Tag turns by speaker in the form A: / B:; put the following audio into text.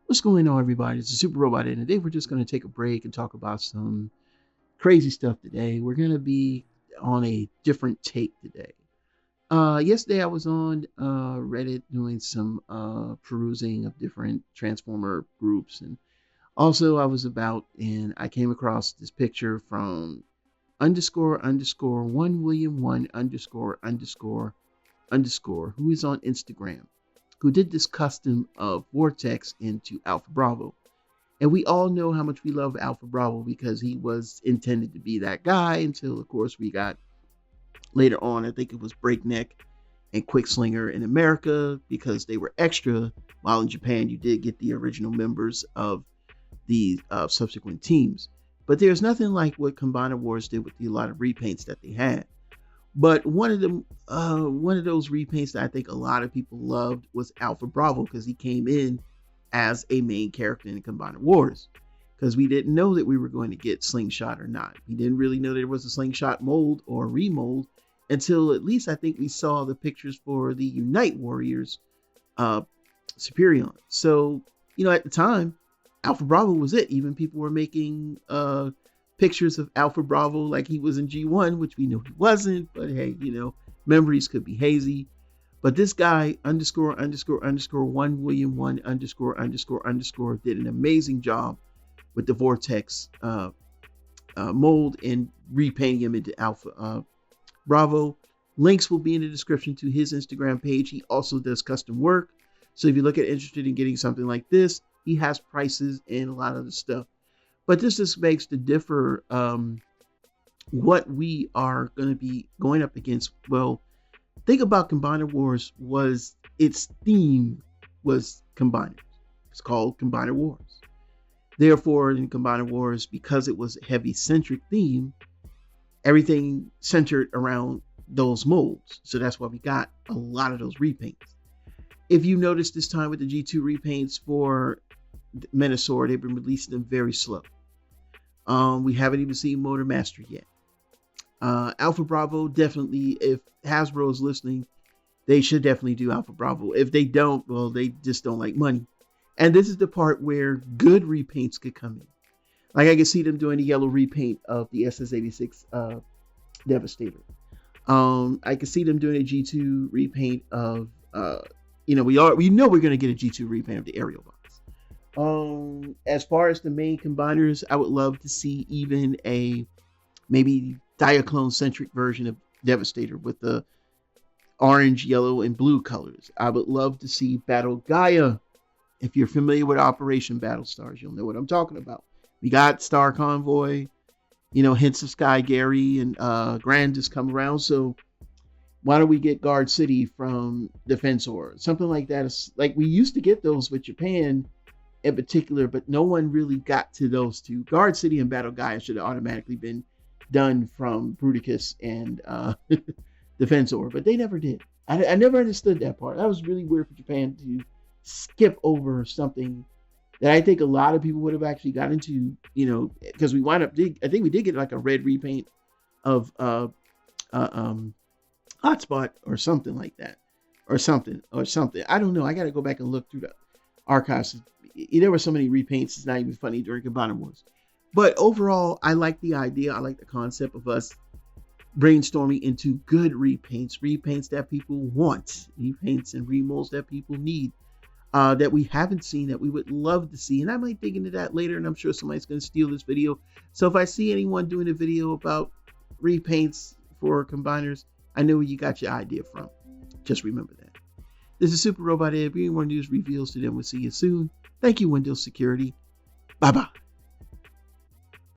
A: What's going on, everybody? It's the Super Robot, and today we're just going to take a break and talk about some crazy stuff today. We're going to be on a different take today. Yesterday I was on Reddit doing some perusing of different Transformer groups, and also and I came across this picture from underscore 1William1 underscore who is on Instagram, who did this custom of Vortex into Alpha Bravo. And we all know how much we love Alpha Bravo because he was intended to be that guy until, of course, we got later on, I think it was Breakneck and Quickslinger in America because they were extra, while in Japan you did get the original members of the subsequent teams. But there's nothing like what Combiner Wars did with a lot of repaints that they had. But one of those repaints that I think a lot of people loved was Alpha Bravo because he came in as a main character in Combiner Wars. Because we didn't know that we were going to get Slingshot or not. We didn't really know there was a Slingshot mold or remold until at least I think we saw the pictures for the Unite Warriors Superion. So, at the time, Alpha Bravo was it. Even people were making pictures of Alpha Bravo like he was in G1, which we know he wasn't. But hey, memories could be hazy. But this guy, underscore 1William1 underscore did an amazing job with the Vortex mold and repainting him into Alpha Bravo. Links will be in the description to his Instagram page. He also does custom work. So if you're interested in getting something like this, he has prices and a lot of the stuff. But this just makes the differ what we are going to be going up against. Well, think about Combiner Wars was its theme was Combiners. It's called Combiner Wars. Therefore, in Combiner Wars, because it was a heavy centric theme, everything centered around those molds. So that's why we got a lot of those repaints. If you notice this time with the G2 repaints for Menasor, they've been releasing them very slow. We haven't even seen Motor Master yet. Alpha Bravo, definitely, if Hasbro is listening, they should definitely do Alpha Bravo. If they don't, well, they just don't like money. And this is the part where good repaints could come in. Like I can see them doing the yellow repaint of the SS86 Devastator. I can see them doing a G2 repaint of, we know we're going to get a G2 repaint of the aerial box. As far as the main combiners, I would love to see even a maybe Diaclone centric version of Devastator with the orange, yellow, and blue colors. I would love to see Battle Gaia. If you're familiar with Operation Battlestars, you'll know what I'm talking about. We got Star Convoy, hints of Sky Gary and Grandis come around. So why don't we get Guard City from Defensor? Something like that. It's like we used to get those with Japan in particular, but no one really got to those two. Guard City and Battle Gaia should have automatically been done from Bruticus and Defensor, but they never did. I never understood that part. That was really weird for Japan to skip over something that I think a lot of people would have actually got into, because we wound up, I think we did get like a red repaint of Hotspot or something like that, or something. I don't know. I got to go back and look through the archives. There were so many repaints, it's not even funny during Combiner Wars. But overall, I like the idea. I like the concept of us brainstorming into good repaints that people want, repaints and remolds that people need. That we haven't seen, that we would love to see. And I might dig into that later, and I'm sure somebody's going to steal this video. So if I see anyone doing a video about repaints for combiners, I know where you got your idea from. Just remember that. This is Super Robot Ed, bringing more news reveals to them. We'll see you soon. Thank you, Windows Security. Bye-bye.